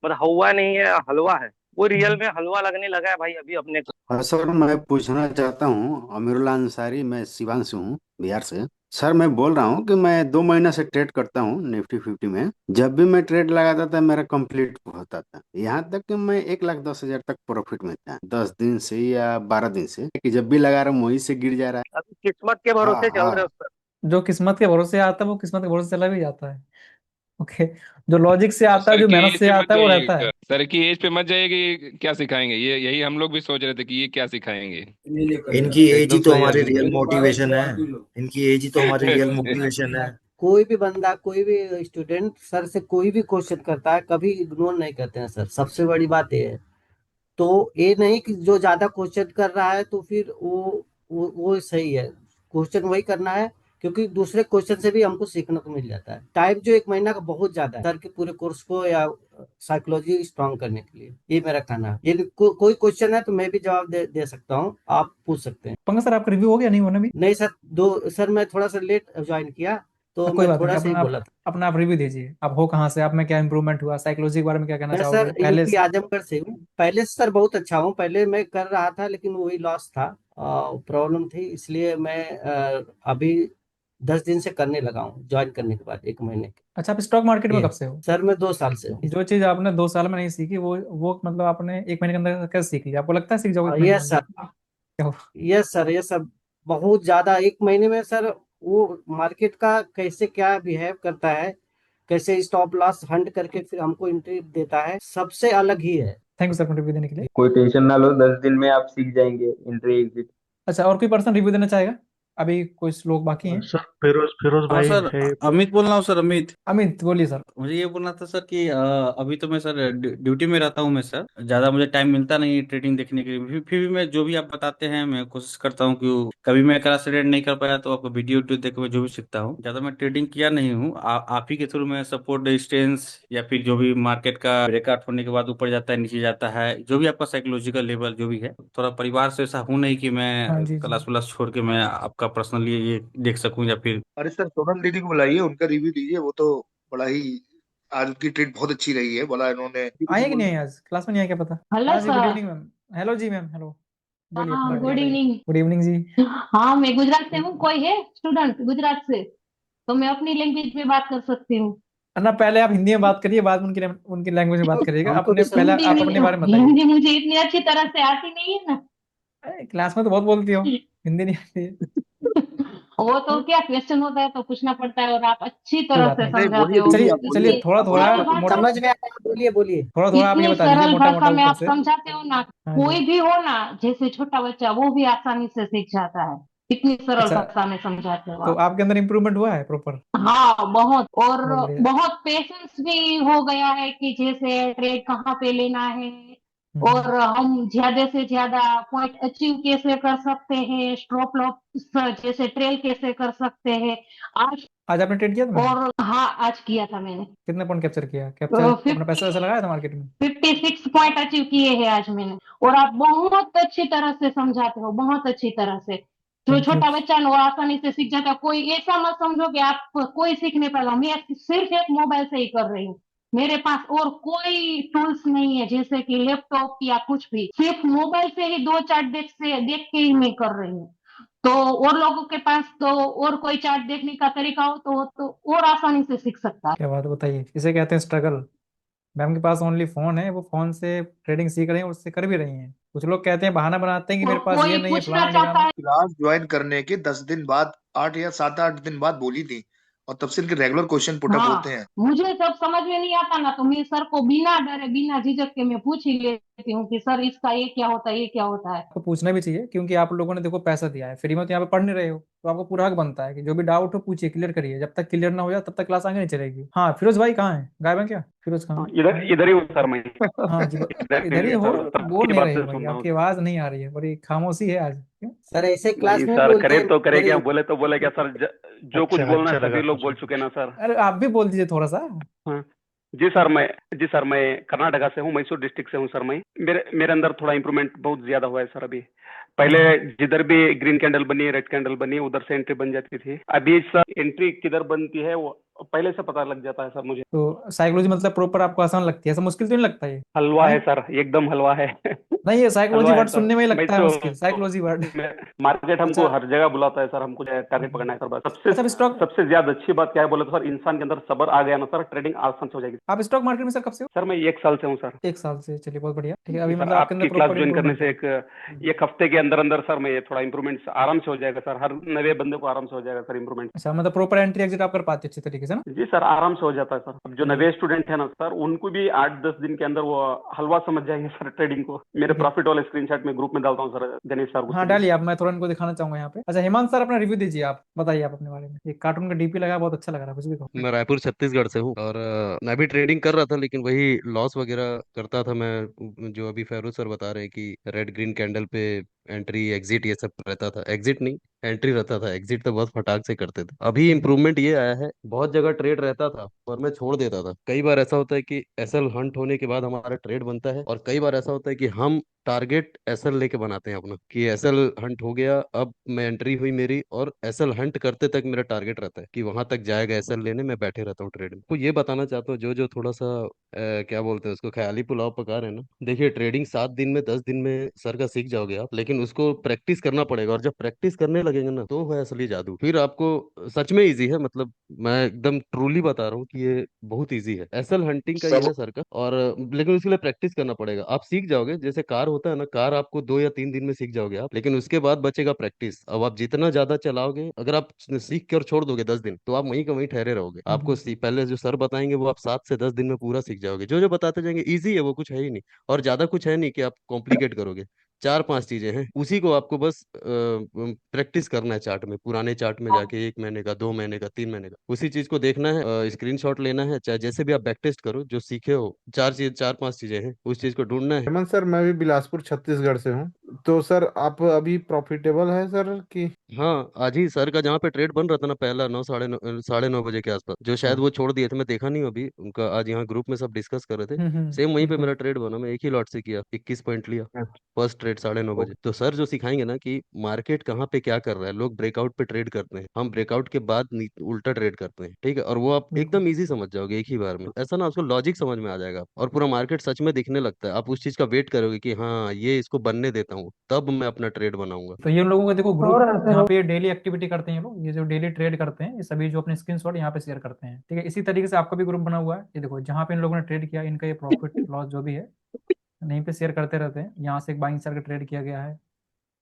मतलब हवा नहीं है, हलवा है। वो रियल में हलवा लगने लगा है भाई अभी अपने को। हाँ सर, मैं पूछना चाहता हूँ। अमीरुल्लाह अंसारी, मैं सिवान से हूँ, बिहार से। सर मैं बोल रहा हूँ कि मैं 2 महीना से ट्रेड करता हूँ निफ्टी 50 में। जब भी मैं ट्रेड लगाता था मेरा कंप्लीट होता था, यहाँ तक कि मैं 1,10,000 तक प्रॉफिट में था 10 दिन से या 12 दिन से, कि जब भी लगा रहा हूँ वहीं से गिर जा रहा है। अभी किस्मत के हाँ भरोसे चल रहे हाँ। हो सर। जो किस्मत के भरोसे आता है वो किस्मत के भरोसे चला भी जाता है। ओके। जो लॉजिक से आता है, सर जो की मेहनत एज से पे मत आता है वो रहता जाइएगा, है। सर की एज पे मत जाइएगा, ये क्या सिखाएंगे, ये यही हम लोग भी सोच रहे थे कि ये क्या सिखाएंगे। इनकी एज ही एकदम तो सही हमारी अभी। रियल मोटिवेशन है, इनकी एज ही तो हमारी रियल मोटिवेशन है। कोई भी बंदा, कोई भी स्टूडेंट सर से कोई भी क्वेश्चन करता है, कभी इग्नोर नहीं करते हैं सर। सबसे बड़ी बात ये है। तो ये नहीं कि जो ज्यादा क्वेश्चन कर रहा है तो फिर वो सही है। क्वेश्चन वही करना है, क्योंकि दूसरे क्वेश्चन से भी हमको सीखने को मिल जाता है। टाइम जो 1 महीना का बहुत ज्यादा है सर के पूरे कोर्स को या साइकोलॉजी स्ट्रॉन्ग करने के लिए। ये मेरा कहना है। यदि कोई क्वेश्चन है तो मैं भी जवाब दे सकता हूँ, आप पूछ सकते हैं। पंकज सर आपका रिव्यू हो गया नहीं होना भी? नहीं सर, सर मैं थोड़ा सा लेट ज्वाइन किया तो कोई मैं बात नहीं, थोड़ा सा ही अपना बोला था। अपना आप रिव्यू दीजिए। आप हो कहाँ से, आप में क्या इंप्रूवमेंट हुआ, साइकोलॉजी के बारे में क्या कहना मैं सर चाहोगे पहले यूपी से? आजमगढ़ से हूँ। पहले से सर बहुत अच्छा हूँ। पहले मैं कर रहा था लेकिन वही लॉस था, प्रॉब्लम थी, इसलिए मैं अभी 10 दिन से करने लगा हूँ, ज्वाइन करने के बाद 1 महीने के। अच्छा, आप स्टॉक मार्केट में ये कब से हो? सर मैं 2 साल से हूँ। जो चीज आपने 2 साल में नहीं सीखी वो मतलब आपने 1 महीने के अंदर कैसे सीख लिया? आपको लगता है सीख जाओगे 1 महीने के यस अंदर? सर, क्या हो? यस सर, ये सब बहुत ज्यादा 1 महीने में सर। वो मार्केट का कैसे क्या बिहेव करता है, कैसे स्टॉप लॉस हंट करके फिर हमको एंट्री देता है, सबसे अलग ही है। थैंक यू सर रिव्यू देने के लिए। कोई टेंशन ना लो, 10 दिन में आप सीख जाएंगे एंट्री एग्जिट। अच्छा, और कोई पर्सन रिव्यू देना चाहेगा? अभी कुछ लोग बाकी हैं। सर फिरोज हाँ भाई सर, है। अमित बोल रहा हूँ सर, अमित। अमित बोलिए सर। मुझे ये बोलना था सर कि अभी तो मैं सर ड्यूटी में रहता हूँ मैं सर, ज्यादा मुझे टाइम मिलता नहीं है ट्रेडिंग देखने के लिए। फिर भी मैं जो भी आप बताते हैं मैं कोशिश करता हूँ कि कभी मैं क्लास अटेंड नहीं कर पाया तो आपको वीडियो वीडियो देख के मैं जो भी सीखता हूँ। ज्यादा मैं ट्रेडिंग किया नहीं हूँ, आप ही के थ्रू मैं सपोर्ट डिस्टेंस या फिर जो भी मार्केट का ब्रेकआउट होने के बाद ऊपर जाता है नीचे जाता है, जो भी आपका साइकोलॉजिकल लेवल जो भी है, थोड़ा परिवार से ऐसा हूँ नहीं कि हाँ मैं जी जी। क्लास व्लास छोड़ के मैं आपका पर्सनली ये देख सकूँ या फिर। अरे सर, सोनम दीदी को बुलाइए, उनका रिव्यू दीजिए। वो तो बड़ा ही, आज उनकी ट्रीट बहुत अच्छी रही है, बोला इन्होंने कुछ आए कि बोल। नहीं आज क्लास में? नहीं आया क्या पता? हेलो हाँ जी, good sir. Evening ma'am. Hello जी मैम, हेलो। बोलिए हाँ, बोलिए, गुड बताइए। इवनिंग। गुड इवनिंग जी। हाँ, मैं गुजरात से हूँ। कोई है स्टूडेंट गुजरात से तो मैं अपनी लैंग्वेज में बात कर सकती हूँ। अन्ना, पहले आप हिंदी में बात करिए, बाद में उनकी उनकी लैंग्वेज में बात करिएगा। हमको अपने भी पहले हिंदी आप में, अपने बारे में बताइए। हिंदी मुझे इतनी अच्छी तरह से आती नहीं है ना। अरे क्लास में तो बहुत बोलती हो, हिंदी नहीं आती है। वो तो क्या क्वेश्चन होता है तो पूछना पड़ता है और आप अच्छी कोई तरह बात से नहीं, नहीं, समझाते बोलिए हो। दीदी, चलिए आप बोलिए, चलिए, थोड़ा आप थोड़ा बोलिए, सरल सब कुछ मोटा भाषा समझ में आया, बोलिए बोलिए। थोड़ा थोड़ा आप ये इतनी बता दीजिए सरल मोटा मोटा भाषा में ऊपर आप से। समझाते हो ना, हाँ जी। कोई भी हो ना, जैसे छोटा बच्चा वो भी आसानी से सीख जाता है। इतनी सरल अच्छा, भाषा में समझाते हो तो आप। आपके अंदर इम्प्रूवमेंट हुआ है प्रॉपर? हाँ, बहुत। और बहुत बढ़िया। बहुत पेशेंस भी हो गया है कि जैसे ट्रेड कहाँ पे लेना है और हम्म। हम ज्यादा से ज्यादा पॉइंट अचीव कैसे कर सकते हैं, स्टॉप लॉस जैसे ट्रेल कैसे कर सकते हैं आज। आज आपने ट्रेड किया था मैम? और हाँ, आज किया था मैंने। कितने पॉइंट कैप्चर किया? तो कैप्चर अपना पैसा वैसा लगाया था मार्केट में? 56 पॉइंट अचीव किए हैं आज मैंने। और आप बहुत अच्छी तरह से समझाते हो, बहुत अच्छी तरह से। जो थैंक यू। छोटा बच्चा है ना, वो आसानी से सीख जाता है। कोई ऐसा मत समझो कि आप कोई सीख नहीं पाएगा। मैं सिर्फ एक मोबाइल से ही कर रही हूँ। मेरे पास और कोई टूल्स नहीं है, जैसे कि लैपटॉप या कुछ भी। सिर्फ मोबाइल से ही दो चार्ट देख के ही मैं कर रही हूँ। तो और लोगों के पास तो और कोई चार्ट देखने का तरीका हो तो और आसानी से सीख सकता है। क्या बात है, बताइए। इसे कहते हैं स्ट्रगल। मैम के पास ओनली फोन है, वो फोन से ट्रेडिंग सीख रहे हैं, उससे कर भी रही हैं। कुछ लोग कहते हैं, बहाना बनाते हैं कि और मेरे पास ये कोई नहीं है, पूछना फलाना चाहता ढिकाना। है। क्लास ज्वाइन करने के 10 दिन बाद, 8 या 7-8 दिन बाद बोली थी, और तब से इनके रेगुलर क्वेश्चन पुटअप होते हाँ, हैं। मुझे जब समझ में नहीं आता ना तो मैं सर को बिना डरे बिना झिझक के मैं पूछ ही लेती हूँ कि सर इसका ये क्या होता है, ये क्या होता है। आपको पूछना भी चाहिए, क्योंकि आप लोगों ने देखो पैसा दिया है फ्री में, तो यहाँ पे पढ़ नहीं रहे हो, तो आपको पूरा हक बनता है कि जो भी डाउट हो पूछिए, क्लियर करिए। जब तक क्लियर ना हो जाए तब तक क्लास आगे नहीं चलेगी। हाँ, फिरोज भाई कहाँ है? गायब है क्या फिरोज? कहाँ है? इधर इधर ही हूँ सर मैं। हाँ जी, इधर ही ही हो। सर, बोल आपकी नहीं बात रहे से हो भाई, सुन रहा हूँ। आपकी आवाज नहीं आ रही है, बड़ी खामोशी है आज, क्यों? सर ऐसे क्लास नहीं में सर, बोलते करे हैं तो करे मेरे। क्या, बोले तो बोले क्या सर, जो कुछ अच्छा बोलना अच्छा है लगा सभी लोग मुझे। बोल चुके हैं ना सर। अरे आप भी बोल दीजिए थोड़ा सा। हाँ। जी सर मैं कर्नाटका से हूँ, मैसूर डिस्ट्रिक्ट से हूँ सर मैं। मेरे मेरे अंदर थोड़ा इम्प्रूवमेंट बहुत ज्यादा हुआ है सर अभी। पहले जिधर भी ग्रीन कैंडल बनी, रेड कैंडल बनी, उधर से एंट्री बन जाती थी। अभी सर एंट्री किधर बनती है वो पहले से पता लग जाता है सर मुझे। तो साइकोलॉजी मतलब प्रॉपर आपको आसान लगती है? ऐसा मुश्किल तो नहीं लगता ये? हलवा है हैं? सर, एकदम हलवा है। नहीं, ये साइकोलॉजी हलवा है वर्ड सर। सुनने में ही मैं लगता है तो मुश्किल, साइकोलॉजी वर्ड। मार्केट हमको अच्छा। हर जगह बुलाता है सर, हमको टारगेट पकड़ना है सर बस। सबसे अच्छा, आप स्टॉक सबसे ज्यादा अच्छी बात क्या है बोले तो सर, इंसान के अंदर सब्र आ गया ना सर, ट्रेडिंग आसान से हो जाएगी। आप स्टॉक मार्केट में सर कब से हो? सर मैं 1 साल से हूँ सर। 1 साल से, चलिए बहुत बढ़िया। ठीक है, जी अभी सर, मतलब आपके अंदर आपकी क्लास प्रॉपर ज्वाइन करने इंप्रूवमेंट से है। एक हफ्ते के अंदर अंदर सर मैं थोड़ा इम्प्रूवमेंट आराम से हो जाएगा सर, हर नए बंदे को आराम से हो जाएगा सर इम्प्रूवमेंट। अच्छा, मतलब प्रॉपर एंट्री एग्जिट आप कर पाते हो अच्छे तरीके से ना? जी सर, आराम से हो जाता है सर। अब जो चलिए नए स्टूडेंट है ना सर, उनको भी 8-10 दिन के अंदर वो हलवा समझ जाएंगे सर ट्रेडिंग को। मेरे ठीक है। प्रॉफिट वाले स्क्रीनशॉट में ग्रुप में डालता हूँ सर, गणेश सर हाँ गुस्से में। डालिए आप, मैं थोड़ा इनको दिखाना चाहूंगा यहाँ पे। अच्छा, हेमंत सर अपना रिव्यू दीजिए, आप बताइए आप अपने बारे में। ये कार्टून का डीपी लगा, बहुत अच्छा लग रहा है, कुछ भी कहो। मैं रायपुर छत्तीसगढ़ से हूँ और मैं भी ट्रेडिंग कर रहा था, लेकिन वही लॉस वगैरह करता था मैं। जो अभी फेरोज सर बता रहे हैं कि रेड ग्रीन कैंडल पे एंट्री एग्जिट ये सब रहता था, एग्जिट नहीं एंट्री रहता था, एग्जिट तो बहुत फटाक से करते थे। अभी इम्प्रूवमेंट ये आया है, बहुत जगह ट्रेड रहता था और मैं छोड़ देता था। कई बार ऐसा होता है कि एसएल हंट होने के बाद हमारा ट्रेड बनता है, और कई बार ऐसा होता है कि हम टारगेट एसएल लेके बनाते हैं अपना, कि एसएल हंट हो गया, अब मैं एंट्री हुई मेरी, और एसएल हंट करते तक मेरा टारगेट रहता है कि वहां तक जाएगा एसएल लेने, मैं बैठे रहता हूँ ट्रेड में। तो ये बताना चाहता हूँ, जो जो थोड़ा सा क्या बोलते हैं उसको, ख्याली पुलाव पका रहे हैं ना, देखिए ट्रेडिंग 7 दिन में 10 दिन में सर का सीख जाओगे आप, लेकिन उसको प्रैक्टिस करना पड़ेगा, और जब प्रैक्टिस करने लगेंगे ना तो है असली जादू। फिर आपको सच में इजी है, मतलब मैं एकदम ट्रूली बता रहा हूँ कि ये बहुत इजी है। एसएल हंटिंग का ये है सर का। और लेकिन उसके लिए प्रैक्टिस करना पड़ेगा। आप सीख जाओगे, जैसे कार होता है ना, कार आपको 2 या 3 दिन में सीख जाओगे आप, लेकिन उसके बाद बचेगा प्रैक्टिस। अब आप जितना ज्यादा चलाओगे, अगर आप सीख के और छोड़ दोगे 10 दिन, तो आप वहीं का वहीं ठहरे रहोगे। आपको पहले जो सर बताएंगे वो आप 7 से 10 दिन में पूरा सीख जाओगे। जो जो बताते जाएंगे इजी है, वो कुछ है ही नहीं। और ज्यादा कुछ है नहीं कि आप कॉम्प्लिकेट करोगे। 4-5 चीजें हैं, उसी को आपको बस प्रैक्टिस करना है। चार्ट में, पुराने चार्ट में जाके 1 महीने का, 2 महीने का, 3 महीने का, उसी चीज को देखना है, स्क्रीनशॉट लेना है। चाहे जैसे भी आप बैक टेस्ट करो, जो सीखे हो 4-5 चीजें हैं, उस चीज को ढूंढना है। हेमंत सर, मैं भी बिलासपुर छत्तीसगढ़ से हूँ। तो सर आप अभी प्रॉफिटेबल है सर कि? हाँ, आज ही सर का जहाँ पे ट्रेड बन रहा था ना, पहला 9 साढ़े 9 के आसपास, जो शायद वो छोड़ दिए थे, मैं देखा नहीं हूँ अभी उनका। आज यहाँ ग्रुप में सब डिस्कस कर रहे थे, सेम वहीं पे मेरा ट्रेड बना। मैं एक ही लॉट से किया, 21 पॉइंट लिया, फर्स्ट ट्रेड 9:30 बजे। तो सर जो सिखाएंगे ना कि मार्केट कहाँ पे क्या कर रहा है, लोग ब्रेकआउट पे ट्रेड करते हैं, हम ब्रेकआउट के बाद उल्टा ट्रेड करते हैं, ठीक है। और वो आप एकदम इजी समझ जाओगे एक ही बार में। ऐसा ना, उसको लॉजिक समझ में आ जाएगा, और पूरा मार्केट सच में दिखने लगता है। आप उस चीज का वेट करोगे कि हाँ, ये इसको बनने देता हूँ, तब मैं अपना ट्रेड बनाऊंगा। तो ये उन लोगों का देखो ग्रुप, जहाँ पे डेली एक्टिविटी करते हैं ये लोग, ये जो डेली ट्रेड करते हैं, ये सभी जो अपने स्क्रीनशॉट यहाँ पे शेयर करते हैं, ठीक है। इसी तरीके से आपका भी ग्रुप बना हुआ है, ये देखो जहाँ पे इन लोगों ने ट्रेड किया, इनका ये प्रॉफिट लॉस जो भी है यहीं पे शेयर करते रहते हैं। यहाँ से एक बाइंग सेल का ट्रेड किया गया है,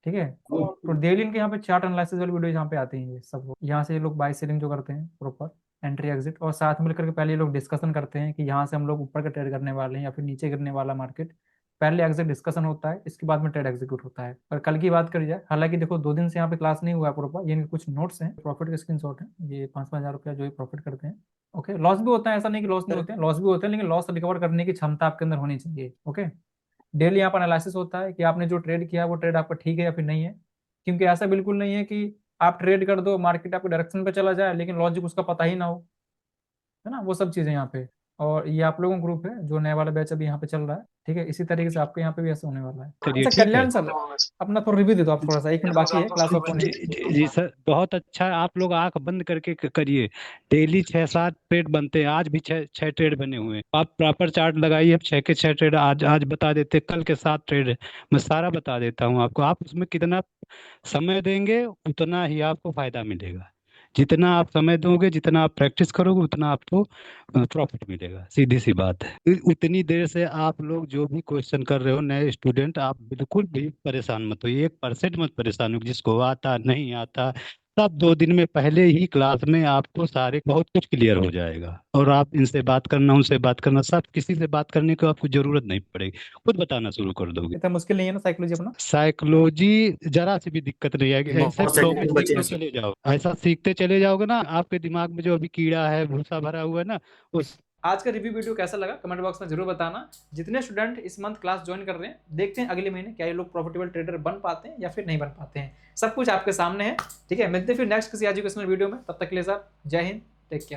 ठीक है। तो डेली इनके यहाँ पे चार्ट एनालिसिस वाली वीडियो यहाँ पे आती है, ये सब यहाँ से ये लोग बाई सेलिंग जो करते हैं, प्रॉपर एंट्री एग्जिट, और साथ मिलकर के पहले ये लोग डिस्कशन करते हैं कि यहाँ से हम लोग ऊपर का ट्रेड करने वाले हैं या फिर नीचे गिरने वाला मार्केट। पहले एग्जिट डिस्कशन होता है, इसके बाद में ट्रेड एग्जीक्यूट होता है। और कल की बात करी जाए, हालांकि देखो 2 दिन से यहाँ पे क्लास नहीं हुआ है प्रॉपर, ये इनके कुछ नोट्स हैं, प्रॉफिट के स्क्रीनशॉट हैं, ये 5-5 हज़ार रुपया जो ये प्रॉफिट करते हैं। ओके, लॉस भी होता है, ऐसा नहीं कि लॉस नहीं होते हैं, लॉस भी होते हैं, लेकिन लॉस रिकवर करने की क्षमता आपके अंदर होनी चाहिए। ओके, डेली यहाँ पर एनालिसिस होता है कि आपने जो ट्रेड किया वो ट्रेड आपका ठीक है या फिर नहीं है। क्योंकि ऐसा बिल्कुल नहीं है कि आप ट्रेड कर दो, मार्केट आपके डायरेक्शन पे चला जाए, लेकिन लॉजिक उसका पता ही ना हो, है ना, वो सब चीजें यहाँ पे। और ये आप लोगों का ग्रुप है जो नया वाला बैच अभी यहाँ पे चल रहा है, ठीक है। इसी तरीके से आपके यहाँ पे भी ऐसा होने वाला है। चलिए अच्छा ठीक है। कल्याण सर, अपना थोड़ा रिव्यू दे दो आप, थोड़ा सा 1 मिनट बाकी है क्लास ओपन जी, जी सर, बहुत अच्छा है। आप लोग आंख बंद करके करिए। डेली 6-7 ट्रेड बनते हैं, आज भी 6 ट्रेड बने हुए हैं। आप प्रॉपर चार्ट लगाइए। अब 6 के 6 ट्रेड आज बता देते, कल के 7 ट्रेड मैं सारा बता देता हूँ आपको। आप उसमें कितना समय देंगे उतना ही आपको फायदा मिलेगा। जितना आप समय दोगे, जितना आप प्रैक्टिस करोगे, उतना आपको प्रॉफिट मिलेगा। सीधी सी बात है। उतनी देर से आप लोग जो भी क्वेश्चन कर रहे हो, नए स्टूडेंट, आप बिल्कुल भी परेशान मत हो, 1% मत परेशान हो। जिसको आता नहीं आता, सब 2 दिन में पहले ही क्लास में आपको सारे बहुत कुछ क्लियर हो जाएगा। और आप इनसे बात करना, उनसे बात करना, सब किसी से बात करने की आपको जरूरत नहीं पड़ेगी, खुद बताना शुरू कर दोगे। इतना मुश्किल नहीं है ना साइकोलॉजी अपना? साइकोलॉजी जरा सी भी दिक्कत नहीं आएगी। ऐसे बहुत फ्लो में सेकंड बचे सीखते हैं। चले जाओ, ऐसा सीखते चले जाओगे ना, आपके दिमाग में जो अभी कीड़ा है, भूसा भरा हुआ है ना, उस आज का रिव्यू वीडियो कैसा लगा कमेंट बॉक्स में जरूर बताना। जितने स्टूडेंट इस मंथ क्लास ज्वाइन कर रहे हैं, देखते हैं अगले महीने क्या ये लोग प्रॉफिटेबल ट्रेडर बन पाते हैं या फिर नहीं बन पाते हैं। सब कुछ आपके सामने है, ठीक है। मिलते हैं फिर नेक्स्ट किसी एजुकेशनल वीडियो में, तब तक के लिए सर जय हिंद, टेक केयर।